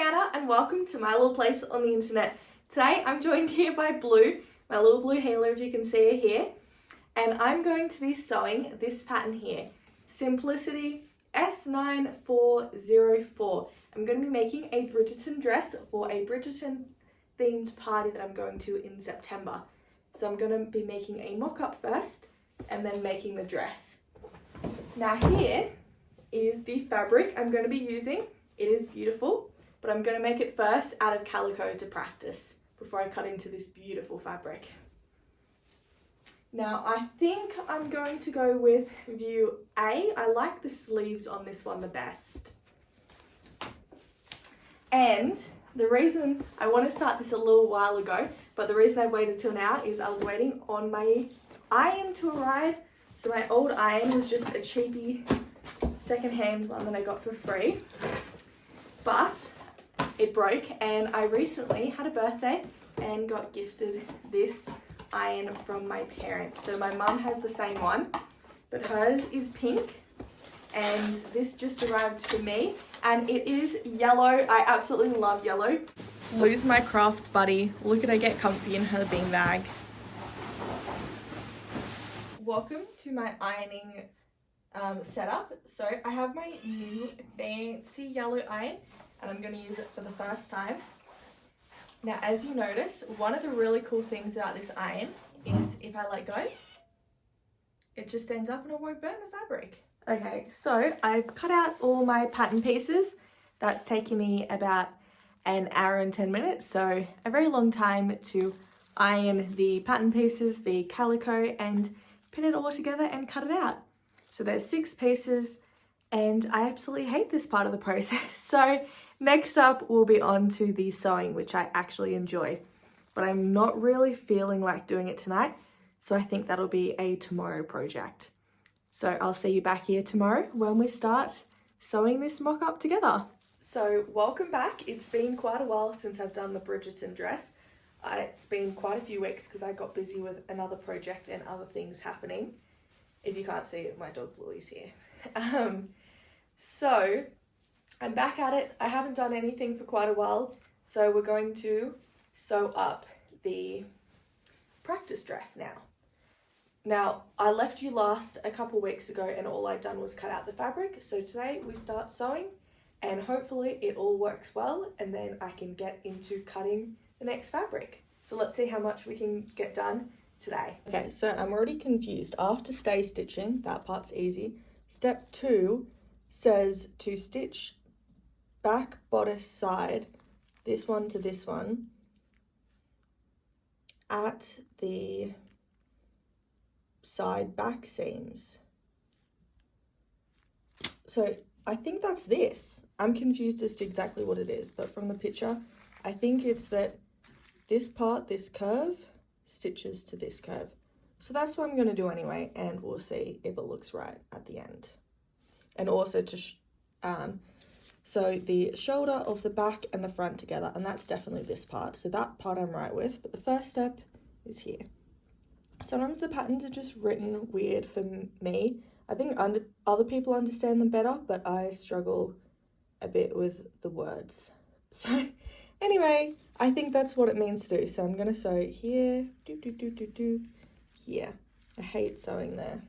Brianna and welcome to my little place on the internet. Today I'm joined here by Blue, my little blue halo if you can see her here, and I'm going to be sewing this pattern here, Simplicity S9434. I'm going to be making a Bridgerton dress for a Bridgerton themed party that I'm going to in September. So I'm going to be making a mock-up first and then making the dress. Now here is the fabric I'm going to be using. It is beautiful, but I'm going to make it first out of calico to practice before I cut into this beautiful fabric. Now I think I'm going to go with view A. I like the sleeves on this one the best. And the reason I want to start this a little while ago, but the reason I waited till now is I was waiting on my iron to arrive. So my old iron was just a cheapy secondhand one that I got for free, but it broke, and I recently had a birthday and got gifted this iron from my parents. So my mum has the same one, but hers is pink, and this just arrived to me, and it is yellow. I absolutely love yellow. Lose my craft buddy. Look at her get comfy in her beanbag. Welcome to my ironing setup. So I have my new fancy yellow iron and I'm going to use it for the first time. Now as you notice, one of the really cool things about this iron is if I let go, it just stands up and it won't burn the fabric. Okay, so I've cut out all my pattern pieces. That's taken me about an hour and 10 minutes, so a very long time to iron the pattern pieces, the calico, and pin it all together and cut it out. So there's 6 pieces and I absolutely hate this part of the process. So next up we'll be on to the sewing, which I actually enjoy, but I'm not really feeling like doing it tonight. So I think that'll be a tomorrow project. So I'll see you back here tomorrow when we start sewing this mock-up together. So welcome back. It's been quite a while since I've done the Bridgerton dress. It's been quite a few weeks because I got busy with another project and other things happening. If you can't see it, my dog Bluey's here. So I'm back at it. I haven't done anything for quite a while, so we're going to sew up the practice dress now. Now, I left you last a couple weeks ago and all I'd done was cut out the fabric. So today we start sewing and hopefully it all works well and then I can get into cutting the next fabric. So let's see how much we can get done today. Okay, so I'm already confused. After stay stitching, that part's easy. Step 2 says to stitch back bodice side, this one to this one, at the side back seams. So I think that's this. I'm confused as to exactly what it is, but from the picture, I think it's that this part, this curve, stitches to this curve. So that's what I'm going to do anyway, and we'll see if it looks right at the end. And also to so the shoulder of the back and the front together, and that's definitely this part. So that part I'm right with, but the first step is here. Sometimes the patterns are just written weird for me. I think other people understand them better, but I struggle a bit with the words. So anyway, I think that's what it means to do. So I'm going to sew here, here. I hate sewing there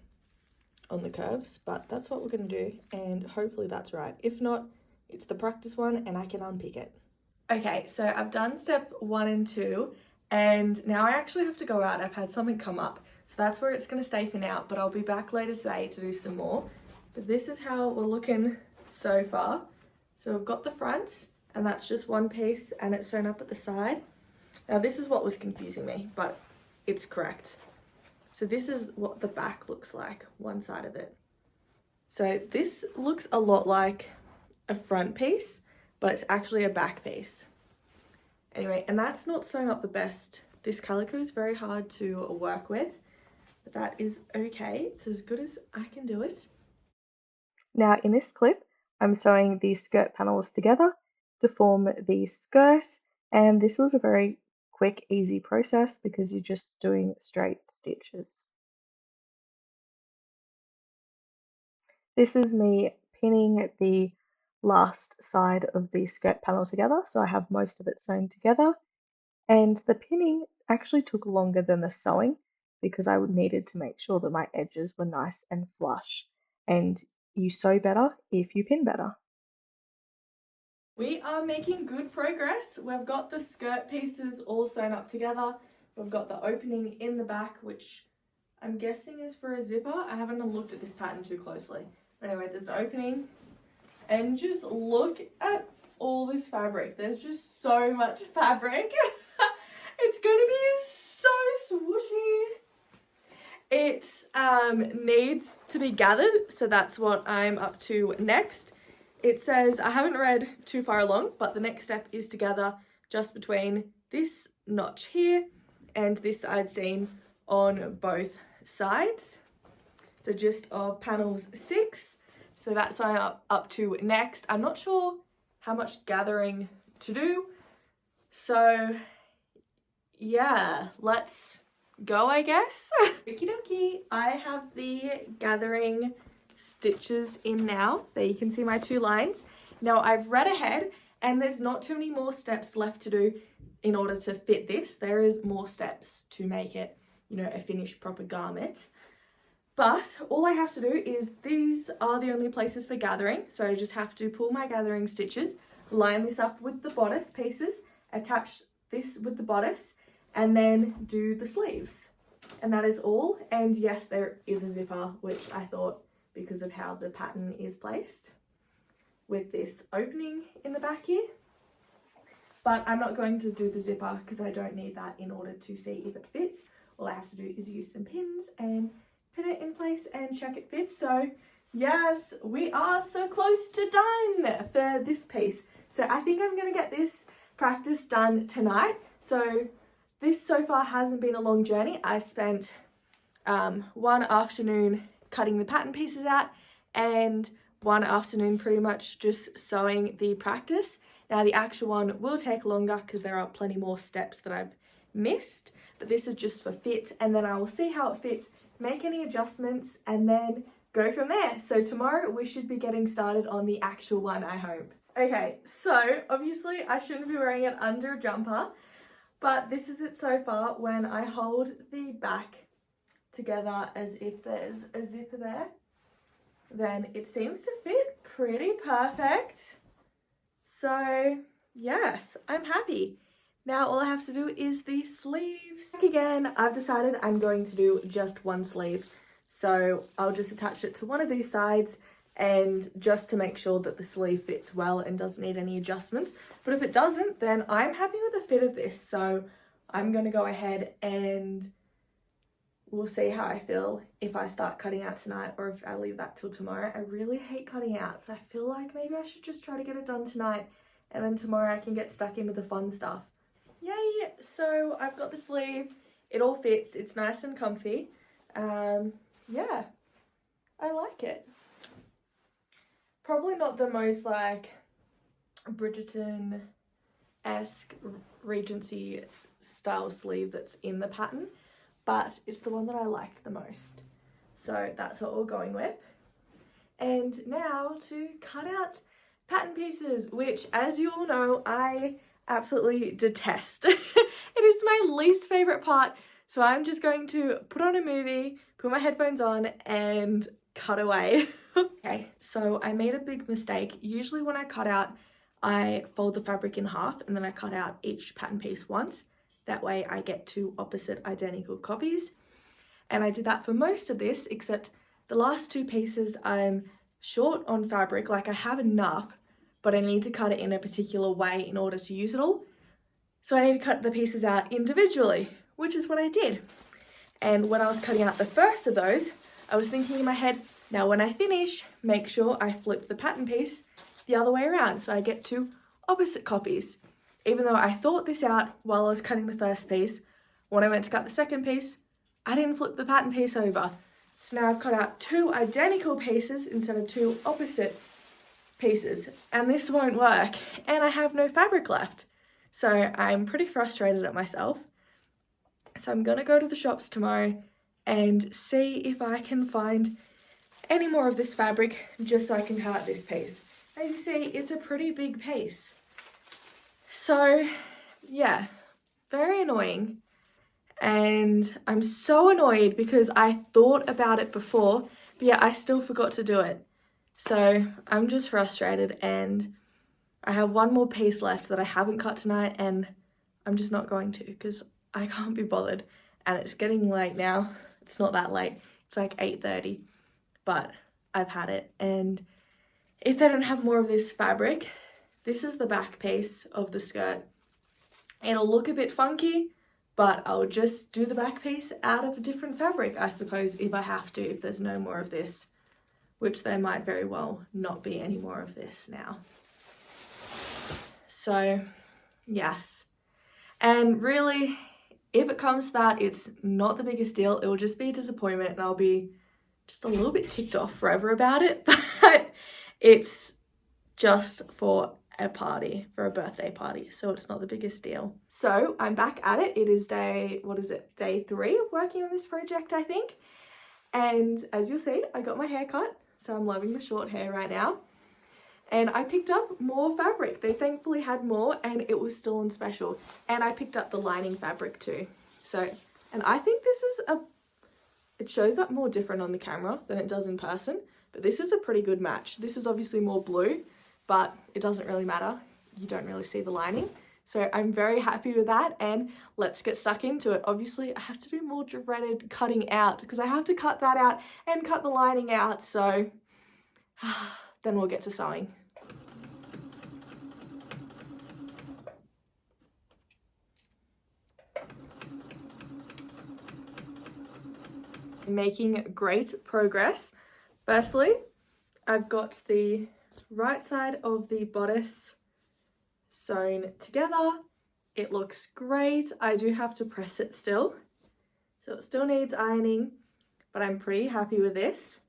on the curves, but that's what we're going to do, and hopefully that's right. If not, it's the practice one and I can unpick it. Okay, so I've done step 1 and 2, and now I actually have to go out. I've had something come up, so that's where it's going to stay for now, but I'll be back later today to do some more. But this is how we're looking so far. So we've got the front, and that's just one piece, and it's sewn up at the side. Now this is what was confusing me, but it's correct. So this is what the back looks like, one side of it. So this looks a lot like a front piece, but it's actually a back piece. Anyway, and that's not sewn up the best. This calico is very hard to work with, but that is okay. It's as good as I can do it. Now in this clip, I'm sewing the skirt panels together to form the skirt, and this was a very quick, easy process because you're just doing straight stitches. This is me pinning the last side of the skirt panel together, so I have most of it sewn together. And the pinning actually took longer than the sewing because I needed to make sure that my edges were nice and flush. And you sew better if you pin better. We are making good progress. We've got the skirt pieces all sewn up together. We've got the opening in the back, which I'm guessing is for a zipper. I haven't looked at this pattern too closely. But anyway, there's the opening. And just look at all this fabric. There's just so much fabric. It's going to be so swooshy. It needs to be gathered, so that's what I'm up to next. It says, I haven't read too far along, but the next step is to gather just between this notch here and this side seam on both sides. So just of panels 6. So that's what I'm up to next. I'm not sure how much gathering to do. So yeah, let's go, I guess. Okie dokie. I have the gathering stitches in now. There you can see my 2 lines. Now I've read ahead and there's not too many more steps left to do in order to fit this. There is more steps to make it, you know, a finished proper garment. But all I have to do is, these are the only places for gathering. So I just have to pull my gathering stitches, line this up with the bodice pieces, attach this with the bodice, and then do the sleeves. And that is all. And yes, there is a zipper, which I thought, because of how the pattern is placed, with this opening in the back here. But I'm not going to do the zipper because I don't need that in order to see if it fits. All I have to do is use some pins and pin it in place and check it fits. So yes, we are so close to done for this piece. So I think I'm going to get this practice done tonight. So this so far hasn't been a long journey. I spent one afternoon cutting the pattern pieces out and one afternoon pretty much just sewing the practice. Now the actual one will take longer because there are plenty more steps that I've missed, but this is just for fit, and then I will see how it fits, make any adjustments, and then go from there. So tomorrow we should be getting started on the actual one, I hope. Okay, so obviously I shouldn't be wearing it under a jumper, but this is it so far. When I hold the back together as if there's a zipper there, then it seems to fit pretty perfect. So yes, I'm happy. Now all I have to do is the sleeves. Again, I've decided I'm going to do just one sleeve. So I'll just attach it to one of these sides, and just to make sure that the sleeve fits well and doesn't need any adjustments. But if it doesn't, then I'm happy with the fit of this. So I'm going to go ahead and we'll see how I feel if I start cutting out tonight or if I leave that till tomorrow. I really hate cutting out, so I feel like maybe I should just try to get it done tonight, and then tomorrow I can get stuck in with the fun stuff. Yay! So I've got the sleeve. It all fits. It's nice and comfy. Yeah, I like it. Probably not the most like Bridgerton-esque Regency style sleeve that's in the pattern, but it's the one that I liked the most. So that's what we're going with. And now to cut out pattern pieces, which, as you all know, I absolutely detest. It is my least favorite part. So I'm just going to put on a movie, put my headphones on, and cut away. Okay, so I made a big mistake. Usually when I cut out, I fold the fabric in half and then I cut out each pattern piece once. That way I get 2 opposite identical copies. And I did that for most of this, except the last 2 pieces I'm short on fabric. Like, I have enough, but I need to cut it in a particular way in order to use it all. So I need to cut the pieces out individually, which is what I did. And when I was cutting out the first of those, I was thinking in my head, now when I finish, make sure I flip the pattern piece the other way around so I get 2 opposite copies. Even though I thought this out while I was cutting the first piece, when I went to cut the second piece, I didn't flip the pattern piece over. So now I've cut out 2 identical pieces instead of 2 opposite pieces, and this won't work, and I have no fabric left. So I'm pretty frustrated at myself. So I'm gonna go to the shops tomorrow and see if I can find any more of this fabric just so I can cut out this piece. as you see, it's a pretty big piece. So yeah, very annoying. And I'm so annoyed because I thought about it before, but yeah, I still forgot to do it. So I'm just frustrated, and I have one more piece left that I haven't cut tonight, and I'm just not going to because I can't be bothered. And it's getting late now. It's not that late. It's like 8:30, but I've had it. And if they don't have more of this fabric, this is the back piece of the skirt. It'll look a bit funky, but I'll just do the back piece out of a different fabric, I suppose, if I have to, if there's no more of this, which there might very well not be any more of this now. So, yes. And really, if it comes to that, it's not the biggest deal. It will just be a disappointment, and I'll be just a little bit ticked off forever about it, but it's just for a party, for a birthday party, so it's not the biggest deal. So I'm back at it. It is day 3 of working on this project, I think. And as you'll see, I got my hair cut, so I'm loving the short hair right now. And I picked up more fabric. They thankfully had more, and it was still on special. And I picked up the lining fabric too. So, and I think this is it shows up more different on the camera than it does in person, but this is a pretty good match. This is obviously more blue, but it doesn't really matter. You don't really see the lining. So I'm very happy with that, and let's get stuck into it. Obviously, I have to do more dreaded cutting out because I have to cut that out and cut the lining out. So then we'll get to sewing. Making great progress. Firstly, I've got the right side of the bodice sewn together. It looks great. I do have to press it still, so it still needs ironing, but I'm pretty happy with this.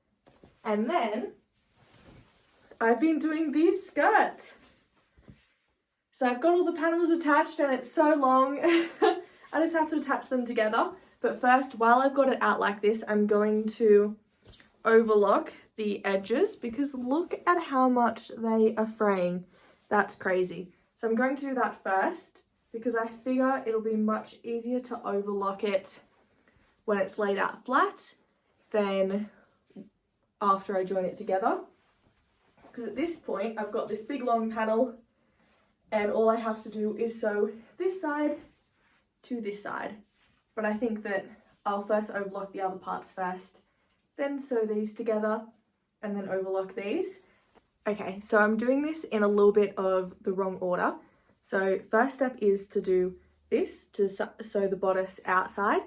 And then I've been doing this skirt. So I've got all the panels attached, and it's so long. I just have to attach them together. But first, while I've got it out like this, I'm going to overlock the edges because look at how much they are fraying. That's crazy. So I'm going to do that first because I figure it'll be much easier to overlock it when it's laid out flat than after I join it together. Because at this point, I've got this big long panel, and all I have to do is sew this side to this side. But I think that I'll first overlock the other parts first, then sew these together, and then overlock these. Okay, so I'm doing this in a little bit of the wrong order. So first step is to do this, to sew the bodice outside,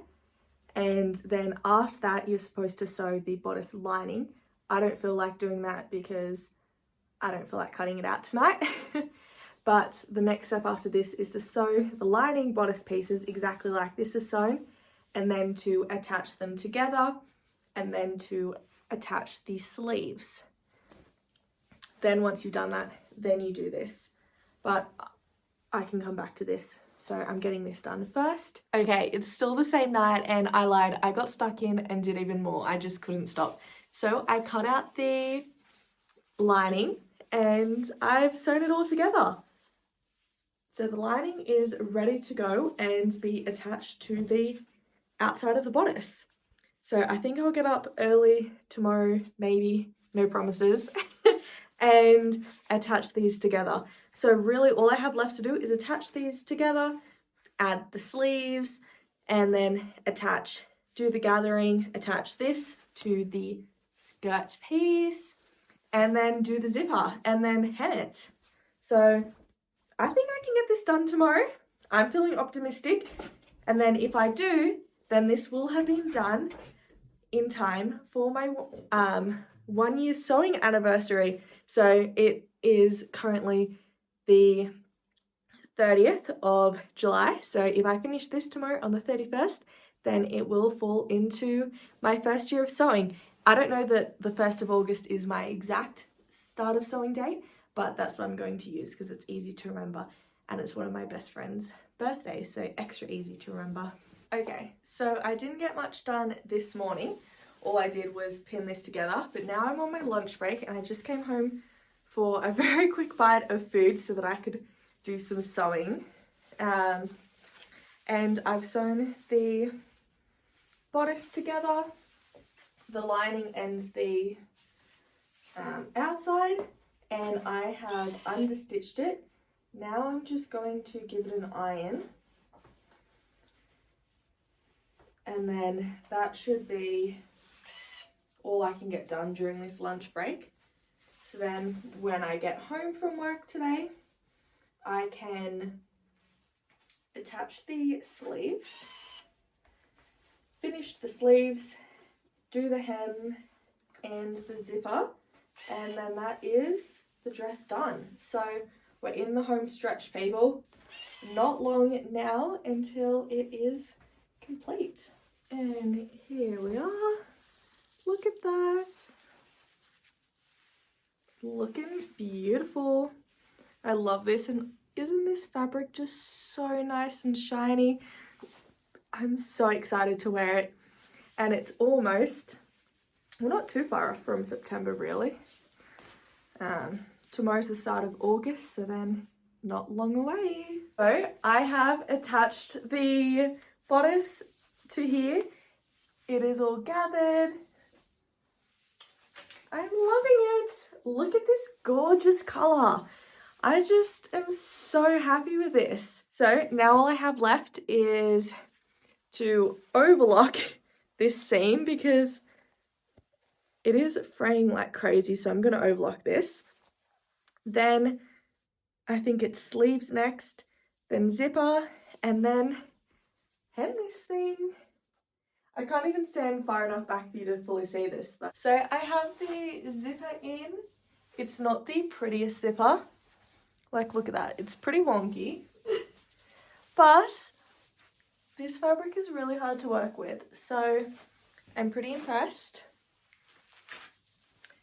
and then after that you're supposed to sew the bodice lining. I don't feel like doing that because I don't feel like cutting it out tonight. But the next step after this is to sew the lining bodice pieces exactly like this is sewn, and then to attach them together, and then to attach the sleeves. Then once you've done that, then you do this. But I can come back to this. So I'm getting this done first. Okay, it's still the same night, and I lied. I got stuck in and did even more. I just couldn't stop. So I cut out the lining and I've sewn it all together. So the lining is ready to go and be attached to the outside of the bodice. So I think I'll get up early tomorrow, maybe, no promises, and attach these together. So really all I have left to do is attach these together, add the sleeves, and then do the gathering, attach this to the skirt piece, and then do the zipper, and then hem it. So I think I can get this done tomorrow. I'm feeling optimistic. And then if I do, then this will have been done in time for my 1 year sewing anniversary. So it is currently the 30th of July. So if I finish this tomorrow on the 31st, then it will fall into my first year of sewing. I don't know that the 1st of August is my exact start of sewing date, but that's what I'm going to use because it's easy to remember, and it's one of my best friend's birthdays, so extra easy to remember. Okay, so I didn't get much done this morning. All I did was pin this together, but now I'm on my lunch break and I just came home for a very quick bite of food so that I could do some sewing. And I've sewn the bodice together, the lining and the outside, and I have understitched it. Now I'm just going to give it an iron, and then that should be all I can get done during this lunch break. So then when I get home from work today, I can attach the sleeves, finish the sleeves, do the hem and the zipper, and then that is the dress done. So we're in the home stretch, people. Not long now until it is complete. And here we are. Look at that. Looking beautiful. I love this, and isn't this fabric just so nice and shiny? I'm so excited to wear it. And it's almost, well, not too far off from September really. Tomorrow's the start of August, so then not long away. So I have attached the bodice to here. It is all gathered. I'm loving it. Look at this gorgeous color. I just am so happy with this. So now all I have left is to overlock this seam because it is fraying like crazy. So I'm going to overlock this. Then I think it's sleeves next, then zipper, and then hem this thing. I can't even stand far enough back for you to fully see this. So I have the zipper in. It's not the prettiest zipper. Like, look at that. It's pretty wonky. But this fabric is really hard to work with. So I'm pretty impressed.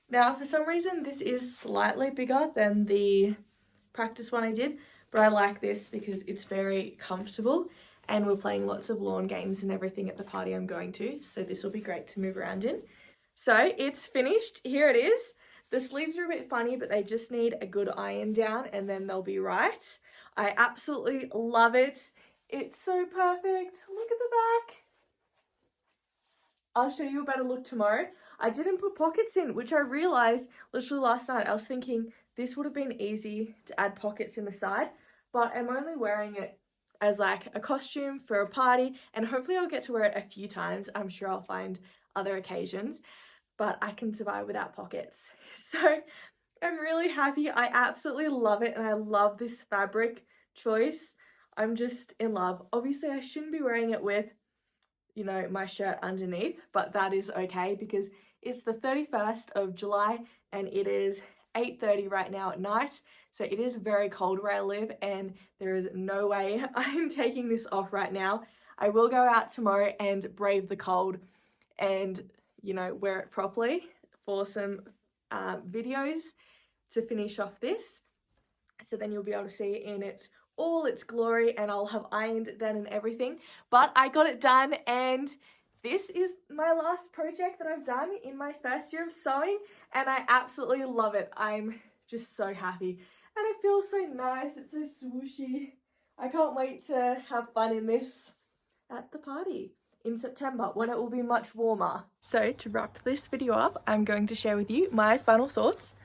Now, for some reason, this is slightly bigger than the practice one I did. But I like this because it's very comfortable. And we're playing lots of lawn games and everything at the party I'm going to. So this will be great to move around in. So it's finished. Here it is. The sleeves are a bit funny, but they just need a good iron down and then they'll be right. I absolutely love it. It's so perfect. Look at the back. I'll show you a better look tomorrow. I didn't put pockets in, which I realized literally last night. I was thinking this would have been easy to add pockets in the side, but I'm only wearing it as like a costume for a party, and hopefully I'll get to wear it a few times. I'm sure I'll find other occasions, but I can survive without pockets. So I'm really happy. I absolutely love it, and I love this fabric choice. I'm just in love. Obviously I shouldn't be wearing it with, you know, my shirt underneath, but that is okay because it's the 31st of July and it is 8:30 right now at night. So it is very cold where I live and there is no way I'm taking this off right now. I will go out tomorrow and brave the cold and, you know, wear it properly for some videos to finish off this. So then you'll be able to see it in all its glory, and I'll have ironed then and everything. But I got it done, and this is my last project that I've done in my first year of sewing, and I absolutely love it. I'm just so happy. And it feels so nice. It's so swooshy. I can't wait to have fun in this at the party in September when it will be much warmer. So to wrap this video up, I'm going to share with you my final thoughts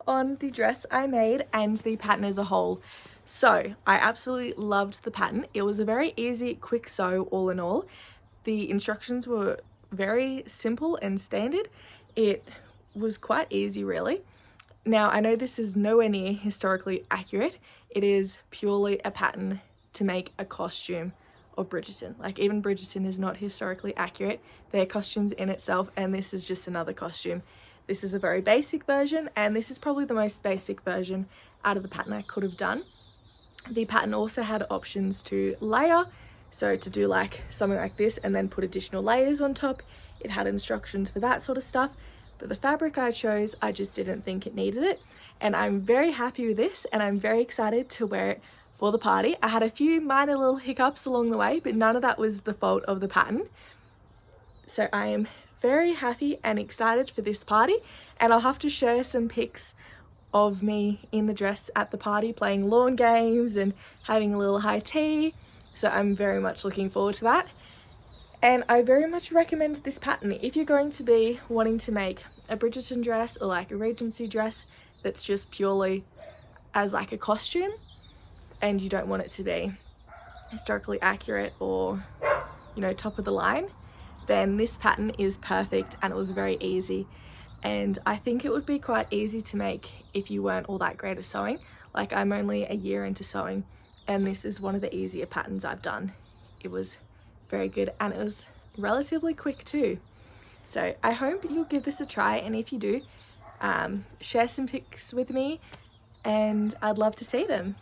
on the dress I made and the pattern as a whole. So I absolutely loved the pattern. It was a very easy, quick sew all in all. The instructions were very simple and standard. It was quite easy really. Now, I know this is nowhere near historically accurate. It is purely a pattern to make a costume of Bridgerton. Like, even Bridgerton is not historically accurate. They're costumes in itself, and this is just another costume. This is a very basic version, and this is probably the most basic version out of the pattern I could have done. The pattern also had options to layer, so to do like something like this and then put additional layers on top. It had instructions for that sort of stuff. But the fabric I chose, I just didn't think it needed it. And I'm very happy with this, and I'm very excited to wear it for the party. I had a few minor little hiccups along the way, but none of that was the fault of the pattern. So I am very happy and excited for this party, and I'll have to share some pics of me in the dress at the party playing lawn games and having a little high tea. So I'm very much looking forward to that. And I very much recommend this pattern if you're going to be wanting to make a Bridgerton dress or like a Regency dress that's just purely as like a costume and you don't want it to be historically accurate or, you know, top of the line, then this pattern is perfect and it was very easy. And I think it would be quite easy to make if you weren't all that great at sewing. Like, I'm only a year into sewing and this is one of the easier patterns I've done. It was very good and it was relatively quick too. So I hope you'll give this a try, and if you do, share some pics with me and I'd love to see them.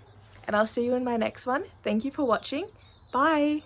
And I'll see you in my next one. Thank you for watching. Bye!